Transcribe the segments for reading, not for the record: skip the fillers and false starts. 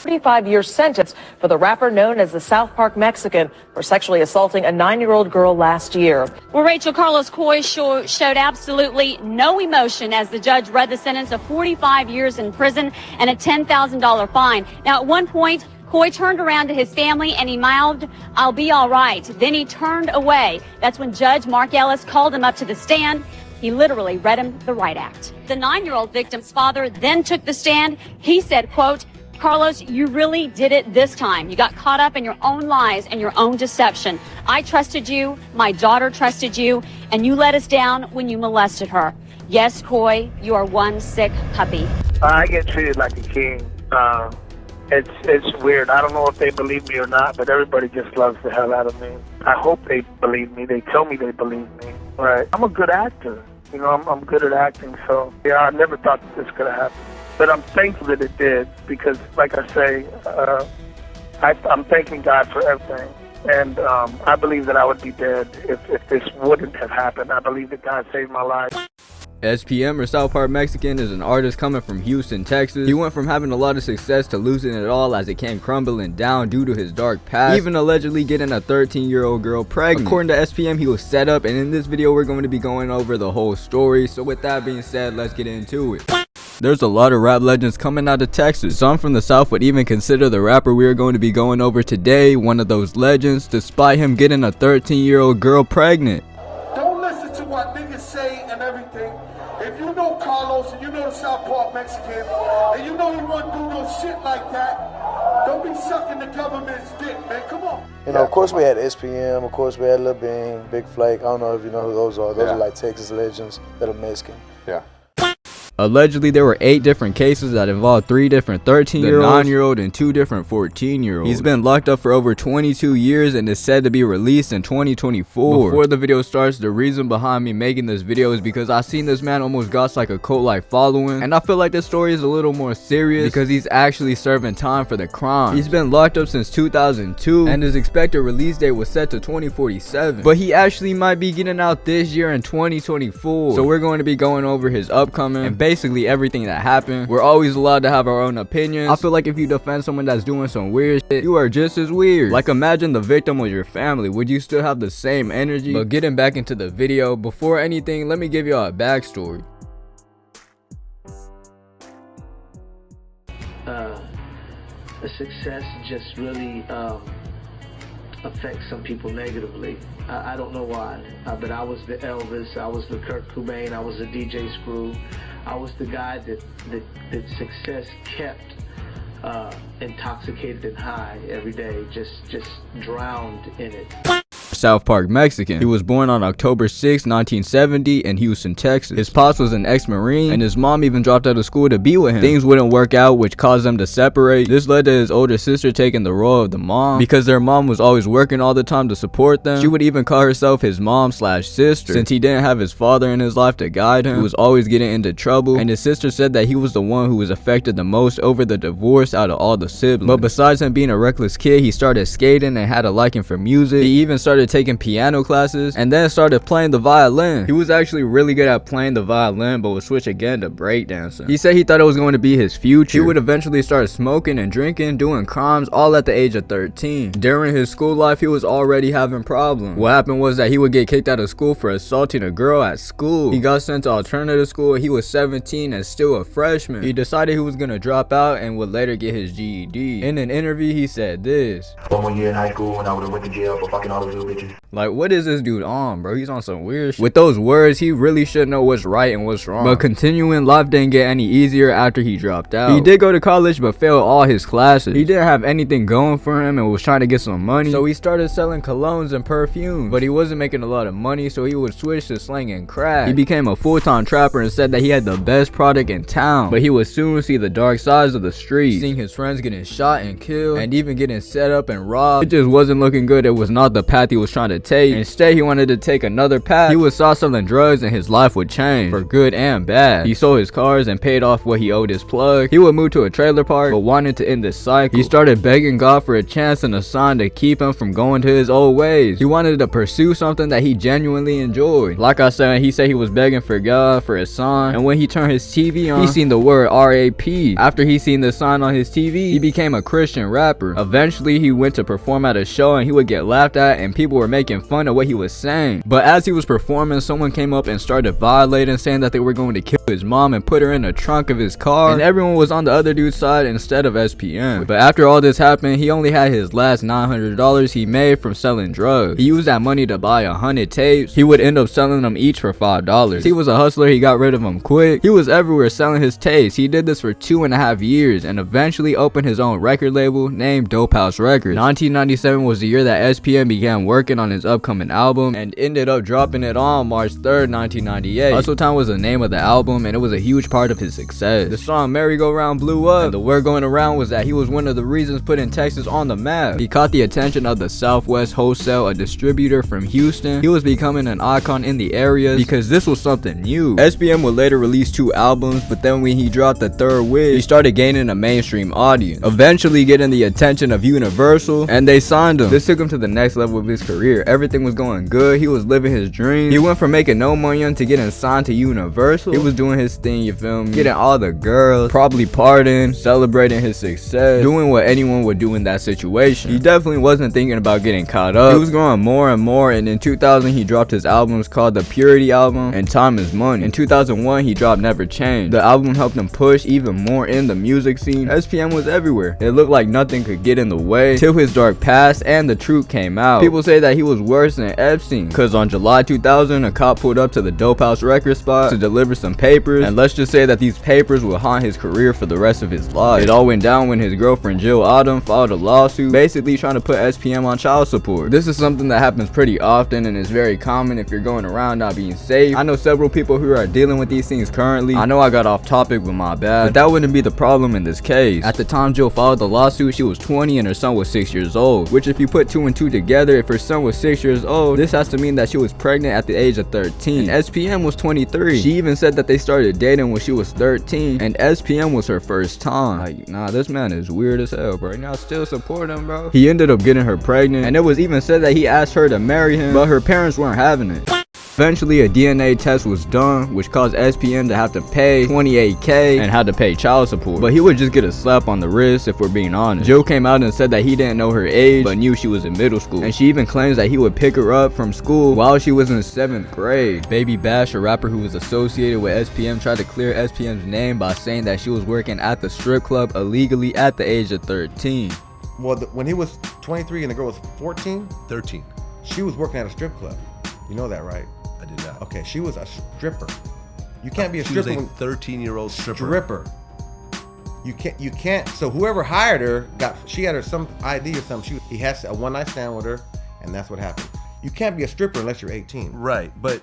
45-year sentence for the rapper known as the South Park Mexican for sexually assaulting a 9-year-old girl last year. Well, Rachel, Carlos Coy showed absolutely no emotion as the judge read the sentence of 45 years in prison and a $10,000 fine. Now, at one point, Coy turned around to his family and he mouthed, "I'll be all right." Then he turned away. That's when Judge Mark Ellis called him up to the stand. He literally read him the riot act. The 9-year-old victim's father then took the stand. He said, quote, "Carlos, you really did it this time. You got caught up in your own lies and your own deception. I trusted you, my daughter trusted you, and you let us down when you molested her. Yes, Coy, you are one sick puppy." I get treated like a king. It's weird. I don't know if they believe me or not, but everybody just loves the hell out of me. I hope they believe me. They tell me they believe me. Right? I'm a good actor. You know, I'm good at acting, so yeah, I never thought that this could have happened. But I'm thankful that it did because, like I say, I'm thanking God for everything. And I believe that I would be dead if this wouldn't have happened. I believe that God saved my life. SPM, or South Park Mexican, is an artist coming from Houston, Texas. He went from having a lot of success to losing it all as it came crumbling down due to his dark past, even allegedly getting a 13-year-old girl pregnant. According to SPM, he was set up, and in this video we're going to be going over the whole story. So with that being said, let's get into it. There's a lot of rap legends coming out of Texas. Some from the South would even consider the rapper we are going to be going over today one of those legends, despite him getting a 13-year-old girl pregnant. Don't listen to what niggas say and everything. If you know Carlos and you know the South Park Mexican and you know he wouldn't do no shit like that, don't be sucking the government's dick, man. Come on. You know, of course we had SPM, of course we had Lil Bean, Big Flake. I don't know if you know who those are. Those are like Texas legends that are Mexican. Yeah. Allegedly, there were 8 different cases that involved 3 different 13-year-olds, 9-year-old, and 2 different 14-year-olds. He's been locked up for over 22 years and is said to be released in 2024. Before the video starts, the reason behind me making this video is because I seen this man almost got like a cult-like following, and I feel like this story is a little more serious because he's actually serving time for the crime. He's been locked up since 2002, and his expected release date was set to 2047, but he actually might be getting out this year in 2024. So we're going to be going over his upcoming and basically everything that happened. We're always allowed to have our own opinions. I feel like if you defend someone that's doing some weird shit, you are just as weird. Like, imagine the victim was your family. Would you still have the same energy? But getting back into the video, before anything, let me give y'all a backstory. The success just really affects some people negatively. I don't know why, but I was the Elvis, I was the Kurt Cobain, I was the DJ Screw. I was the guy that success kept intoxicated and high every day, just drowned in it. South Park Mexican. He was born on October 6, 1970 in Houston, Texas. His pops was an ex-Marine, and his mom even dropped out of school to be with him. Things wouldn't work out, which caused them to separate. This led to his older sister taking the role of the mom. Because their mom was always working all the time to support them, she would even call herself his mom/sister. Since he didn't have his father in his life to guide him, he was always getting into trouble, and his sister said that he was the one who was affected the most over the divorce out of all the siblings. But besides him being a reckless kid, he started skating and had a liking for music. He even started taking piano classes and then started playing the violin. He was actually really good at playing the violin, but would switch again to breakdancing. He said he thought it was going to be his future. He would eventually start smoking and drinking, doing crimes, all at the age of 13. During his school life, he was already having problems. What happened was that he would get kicked out of school for assaulting a girl at school. He got sent to alternative school. He was 17 and still a freshman. He decided he was gonna drop out and would later get his GED. In an interview, he said this: "1 year in high school when I would have went to jail for fucking all those little bitches." Like, what is this dude on, bro? He's on some weird shit. With those words, he really should know what's right and what's wrong. But continuing, life didn't get any easier after he dropped out. He did go to college, but failed all his classes. He didn't have anything going for him and was trying to get some money, so he started selling colognes and perfumes. But he wasn't making a lot of money, so he would switch to slanging crack. He became a full-time trapper and said that he had the best product in town. But he would soon see the dark sides of the street, seeing his friends getting shot and killed, and even getting set up and robbed. It just wasn't looking good. It was not the path he he was trying to take. Instead, he wanted to take another path. He would start selling drugs and his life would change for good and bad. He sold his cars and paid off what he owed his plug. He would move to a trailer park but wanted to end this cycle. He started begging God for a chance and a sign to keep him from going to his old ways. He wanted to pursue something that he genuinely enjoyed. Like I said, he said he was begging for God for a sign, and when he turned his TV on, he seen the word RAP. After he seen the sign on his TV, he became a Christian rapper. Eventually, he went to perform at a show and he would get laughed at and people were making fun of what he was saying. But as he was performing, someone came up and started violating, saying that they were going to kill his mom and put her in the trunk of his car, and everyone was on the other dude's side instead of SPM. But after all this happened, he only had his last $900 he made from selling drugs. He used that money to buy 100 tapes. He would end up selling them each for $5. He was a hustler, he got rid of them quick. He was everywhere selling his tapes. He did this for 2.5 years and eventually opened his own record label named Dope House Records. 1997 was the year that SPM began working on his upcoming album and ended up dropping it on March 3rd, 1998. Hustle Time was the name of the album and it was a huge part of his success. The song Merry Go Round blew up, and the word going around was that he was one of the reasons putting Texas on the map. He caught the attention of the Southwest Wholesale, a distributor from Houston. He was becoming an icon in the area because this was something new. SPM would later release 2 albums, but then when he dropped the third wig, he started gaining a mainstream audience, eventually getting the attention of Universal, and they signed him. This took him to the next level of his career. Everything was going good. He was living his dreams. He went from making no money to getting signed to Universal. He was doing his thing, you feel me? Getting all the girls, probably partying, celebrating his success, doing what anyone would do in that situation. He definitely wasn't thinking about getting caught up. He was growing more and more, and in 2000 he dropped his albums called the Purity album and Time Is Money. In 2001 he dropped Never Change. The album helped him push even more in the music scene. SPM was everywhere. It looked like nothing could get in the way till his dark past and the truth came out. People say that he was worse than Epstein, cause on July 2000 a cop pulled up to the Dope House record spot to deliver some papers, and let's just say that these papers will haunt his career for the rest of his life. It all went down when his girlfriend Jill Autumn filed a lawsuit basically trying to put SPM on child support. This is something that happens pretty often and is very common if you're going around not being safe. I know several people who are dealing with these things currently. I know I got off topic with my bad, but that wouldn't be the problem in this case. At the time Jill filed the lawsuit, she was 20 and her son was 6 years old, which if you put 2 and 2 together, if her son was 6 years old, this has to mean that she was pregnant at the age of 13. And SPM was 23. She even said that they started dating when she was 13 and SPM was her first time. Like, nah, this man is weird as hell, bro. And I still support him, bro. He ended up getting her pregnant, and it was even said that he asked her to marry him, but her parents weren't having it. Eventually a DNA test was done, which caused SPM to have to pay $28K and had to pay child support. But he would just get a slap on the wrist if we're being honest. Jill came out and said that he didn't know her age but knew she was in middle school. And she even claims that he would pick her up from school while she was in 7th grade. Baby Bash, a rapper who was associated with SPM, tried to clear SPM's name by saying that she was working at the strip club illegally at the age of 13. Well, when he was 23 and the girl was 14? 13. She was working at a strip club. You know that, right? I did not. Okay, she was a stripper. You can't be a stripper. She was a 13-year-old stripper. You can't. So whoever hired her she had her some ID or something. He has a one-night stand with her, and that's what happened. You can't be a stripper unless you're 18. Right, but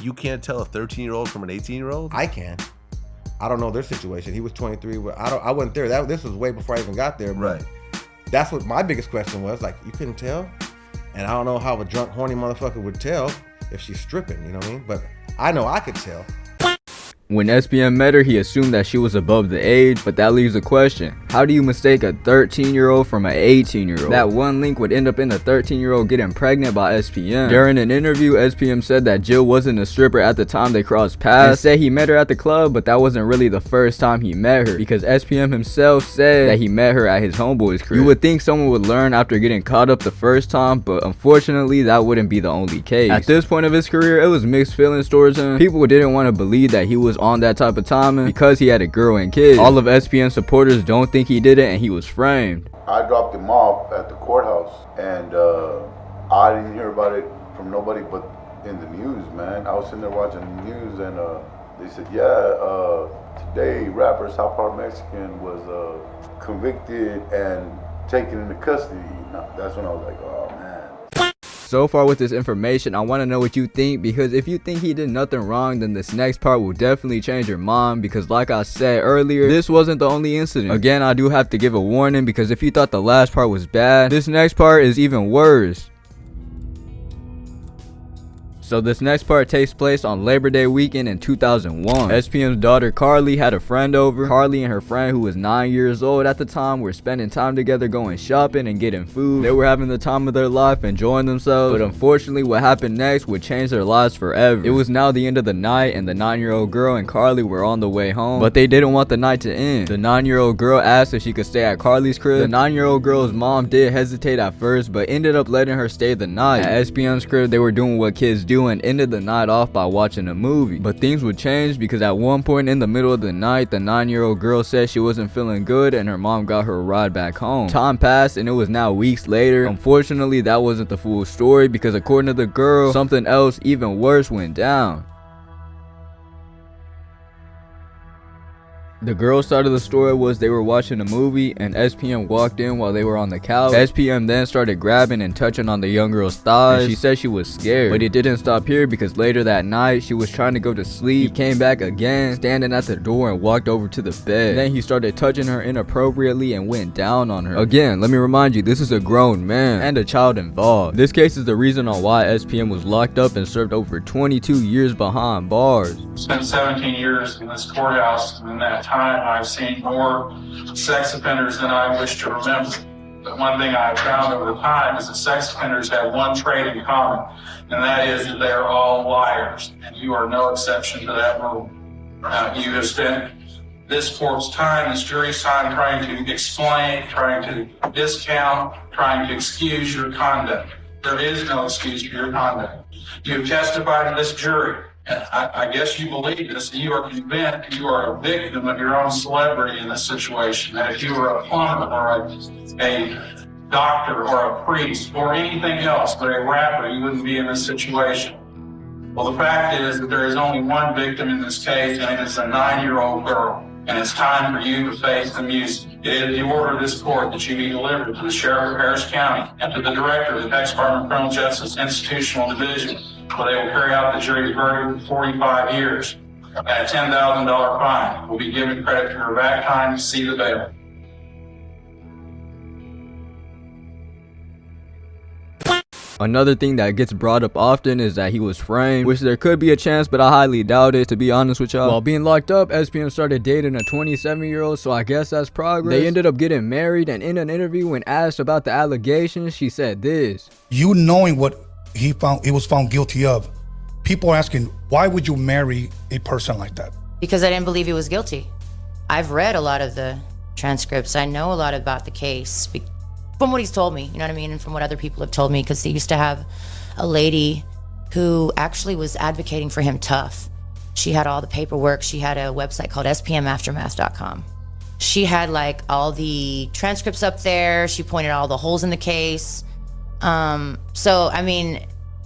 you can't tell a 13-year-old from an 18-year-old? I can. I don't know their situation. He was 23. I wasn't there. This was way before I even got there. Right. That's what my biggest question was. Like, you couldn't tell? And I don't know how a drunk, horny motherfucker would tell if she's stripping, you know what I mean? But I know I could tell. When SPM met her, he assumed that she was above the age, but that leaves a question. How do you mistake a 13-year-old from an 18-year-old? That one link would end up in a 13-year-old getting pregnant by SPM. During an interview, SPM said that Jill wasn't a stripper at the time they crossed paths, and said he met her at the club, but that wasn't really the first time he met her, because SPM himself said that he met her at his homeboy's crib. You would think someone would learn after getting caught up the first time, but unfortunately, that wouldn't be the only case. At this point of his career, it was mixed feelings towards him. People didn't want to believe that he was on that type of timing because he had a girl and kids. All of SPM supporters don't think he did it, and he was framed. I dropped him off at the courthouse, and I didn't hear about it from nobody but in the news, man. I was sitting there watching the news, and they said, yeah, today rapper South Park Mexican was convicted and taken into custody. That's when I was like, oh man. So far with this information, I want to know what you think, because if you think he did nothing wrong, then this next part will definitely change your mind, because like I said earlier, this wasn't the only incident. Again, I do have to give a warning, because if you thought the last part was bad, this next part is even worse. So this next part takes place on Labor Day weekend in 2001. SPM's daughter Carly had a friend over. Carly and her friend, who was 9 years old at the time, were spending time together going shopping and getting food. They were having the time of their life, enjoying themselves, but unfortunately what happened next would change their lives forever. It was now the end of the night and the 9-year-old girl and Carly were on the way home, but they didn't want the night to end. The 9-year-old girl asked if she could stay at Carly's crib. The 9-year-old girl's mom did hesitate at first, but ended up letting her stay the night. At SPM's crib, they were doing what kids do and ended the night off by watching a movie. But things would change because at one point in the middle of the night, the 9-year-old girl said she wasn't feeling good and her mom got her a ride back home. Time passed and it was now weeks later. Unfortunately, that wasn't the full story because according to the girl, something else even worse went down. The girl's side of the story was they were watching a movie and SPM walked in while they were on the couch. SPM then started grabbing and touching on the young girl's thighs. She said she was scared, but it didn't stop here because later that night she was trying to go to sleep. He came back again, standing at the door and walked over to the bed. Then he started touching her inappropriately and went down on her. Again, let me remind you, this is a grown man and a child involved. This case is the reason on why SPM was locked up and served over 22 years behind bars. Spent 17 years in this courthouse, and in that time I've seen more sex offenders than I wish to remember. But one thing I've found over time is that sex offenders have one trait in common, and that is that they are all liars, and you are no exception to that rule. You have spent this court's time, this jury's time, trying to explain, trying to discount, trying to excuse your conduct. There is no excuse for your conduct. You have testified in this jury. I guess you believe this, and you are convinced you are a victim of your own celebrity in this situation. That if you were a plumber or a doctor or a priest or anything else but a rapper, you wouldn't be in this situation. Well, the fact is that there is only one victim in this case, and it is a 9-year-old girl. And it's time for you to face the music. It is the order of this court that you be delivered to the Sheriff of Harris County and to the Director of the Texas Department of Criminal Justice Institutional Division, where they will carry out the jury's verdict for 45 years. And a $10,000 fine will be given credit for your back time to see the bail. Another thing that gets brought up often is that he was framed, which there could be a chance, but I highly doubt it, to be honest with y'all. While being locked up, SPM started dating a 27-year-old, so I guess that's progress. They ended up getting married, and in an interview when asked about the allegations, she said this. You knowing what he was found guilty of, people are asking, why would you marry a person like that? Because I didn't believe he was guilty. I've read a lot of the transcripts. I know a lot about the case. From what he's told me, you know what I mean? And from what other people have told me, because he used to have a lady who actually was advocating for him tough. She had all the paperwork. She had a website called SPMaftermath.com. She had like all the transcripts up there. She pointed out all the holes in the case. So, I mean,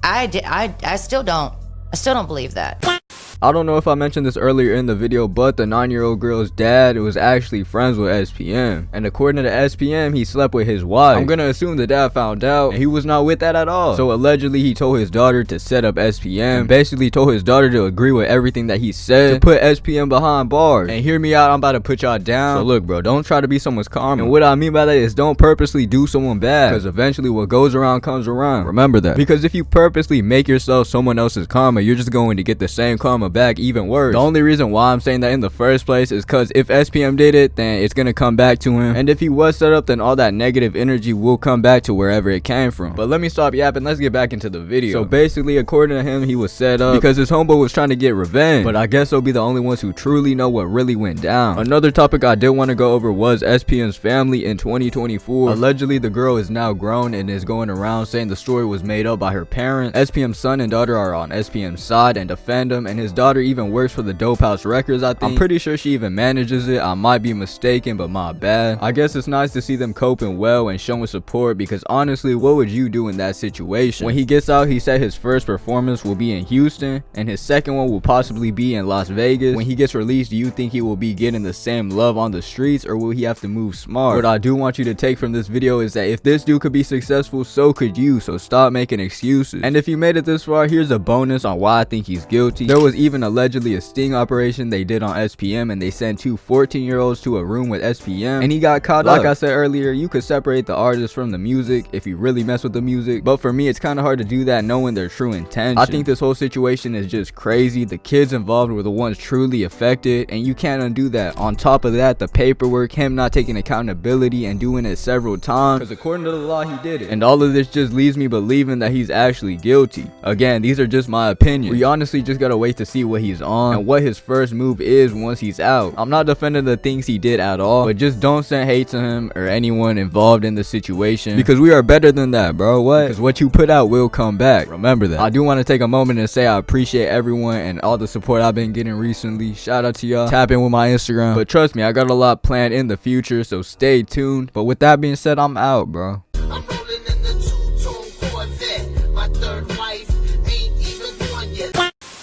I still don't believe that. I don't know if I mentioned this earlier in the video, but the 9-year-old girl's dad was actually friends with SPM. And according to SPM, he slept with his wife. I'm gonna assume the dad found out, and he was not with that at all. So allegedly, he told his daughter to set up SPM, and basically told his daughter to agree with everything that he said to put SPM behind bars. And hear me out, I'm about to put y'all down. So look, bro, don't try to be someone's karma. And what I mean by that is don't purposely do someone bad, because eventually what goes around comes around. Remember that. Because if you purposely make yourself someone else's karma, you're just going to get the same karma back, even worse. The only reason why I'm saying that in the first place is because if SPM did it, then it's gonna come back to him, and if he was set up, then all that negative energy will come back to wherever it came from. But let me stop yapping, let's get back into the video. So basically, according to him, he was set up because his homeboy was trying to get revenge, but I guess they'll be the only ones who truly know what really went down. Another topic I did want to go over was SPM's family in 2024. Allegedly, the girl is now grown and is going around saying the story was made up by her parents. SPM's son and daughter are on SPM's side and defend him, and his daughter even works for the Dope House Records, I think. I'm pretty sure she even manages it. I might be mistaken, but my bad. I guess it's nice to see them coping well and showing support, because honestly, what would you do in that situation? When he gets out, he said his first performance will be in Houston, and his second one will possibly be in Las Vegas. When he gets released, do you think he will be getting the same love on the streets, or will he have to move smart? What I do want you to take from this video is that if this dude could be successful, so could you, so stop making excuses. And if you made it this far, here's a bonus on why I think he's guilty. There was even even allegedly a sting operation they did on SPM, and they sent 2 14-year-olds to a room with SPM, and he got caught up. Like I said earlier, you could separate the artist from the music if you really mess with the music, but for me it's kind of hard to do that knowing their true intention. I think this whole situation is just crazy. The kids involved were the ones truly affected, and you can't undo that. On top of that, the paperwork, him not taking accountability and doing it several times, because according to the law he did it, and all of this just leaves me believing that he's actually guilty. Again, these are just my opinions. We honestly just gotta wait to see what he's on and what his first move is once he's out. I'm not defending the things he did at all, but just don't send hate to him or anyone involved in the situation, because we are better than that, bro. What? Because what you put out will come back. Remember that. I do want to take a moment and say I appreciate everyone and all the support I've been getting recently. Shout out to y'all. Tap in with my Instagram. But trust me, I got a lot planned in the future, so stay tuned. But with that being said, I'm out, bro.